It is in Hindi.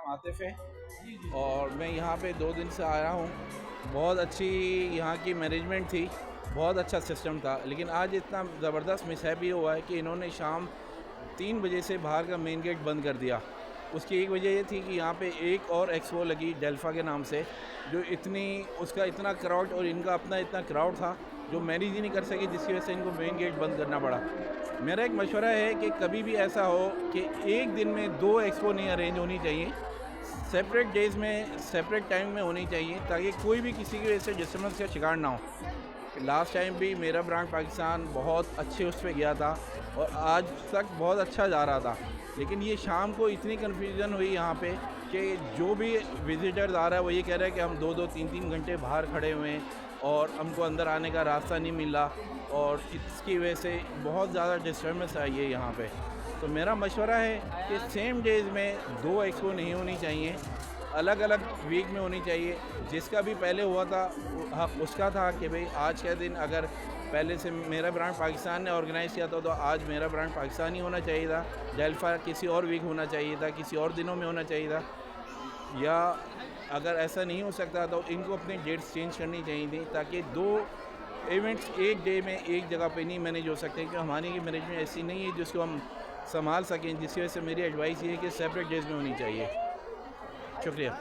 नाम आतिफ है और मैं यहाँ पे 2 दिन से आया हूँ। बहुत अच्छी यहाँ की मैनेजमेंट थी, बहुत अच्छा सिस्टम था, लेकिन आज इतना ज़बरदस्त मिसहैप ये हुआ है कि इन्होंने शाम 3 बजे से बाहर का मेन गेट बंद कर दिया। उसकी एक वजह ये थी कि यहाँ पे एक और एक्सपो लगी डेल्फा के नाम से, जो उसका इतना क्राउड और इनका अपना इतना क्राउड था जो मैनेज ही नहीं कर सके, जिसकी वजह से इनको मेन गेट बंद करना पड़ा। मेरा एक मशवरा है कि कभी भी ऐसा हो कि एक दिन में 2 एक्सपो नहीं अरेंज होनी चाहिए, सेपरेट डेज़ में सेपरेट टाइम में होनी चाहिए, ताकि कोई भी किसी की वजह से डिस्टर्बेंस का शिकार ना हो। लास्ट टाइम भी मेरा ब्रांड पाकिस्तान बहुत अच्छे उस पे गया था और आज तक बहुत अच्छा जा रहा था, लेकिन ये शाम को इतनी कन्फ्यूज़न हुई यहाँ पे कि जो भी विजिटर्स आ रहा है वो ये कह रहा है कि हम 2-2 3-3 घंटे बाहर खड़े हुए हैं और हमको अंदर आने का रास्ता नहीं मिला और इसकी वजह से बहुत ज़्यादा डिस्टर्बेंस आई है यहाँ पे। तो मेरा मशवरा है कि सेम डेज़ में 2 एक्सपो नहीं होनी चाहिए, अलग अलग वीक में होनी चाहिए। जिसका भी पहले हुआ था हक़ उसका था कि भाई आज का दिन अगर पहले से मेरा ब्रांड पाकिस्तान ने ऑर्गेनाइज़ किया था तो आज मेरा ब्रांड पाकिस्तान ही होना चाहिए था, डेल्फा किसी और वीक होना चाहिए था, किसी और दिनों में होना चाहिए था। या अगर ऐसा नहीं हो सकता तो इनको अपनी डेट्स चेंज करनी चाहिए थी, ताकि 2 इवेंट्स एक डे में एक जगह पे नहीं मैनेज हो सकते, क्योंकि हमारी की मैनेजमेंट ऐसी नहीं है जिसको हम संभाल सकें। जिसकी वजह से मेरी एडवाइस ये है कि सेपरेट डेज़ में होनी चाहिए। शुक्रिया।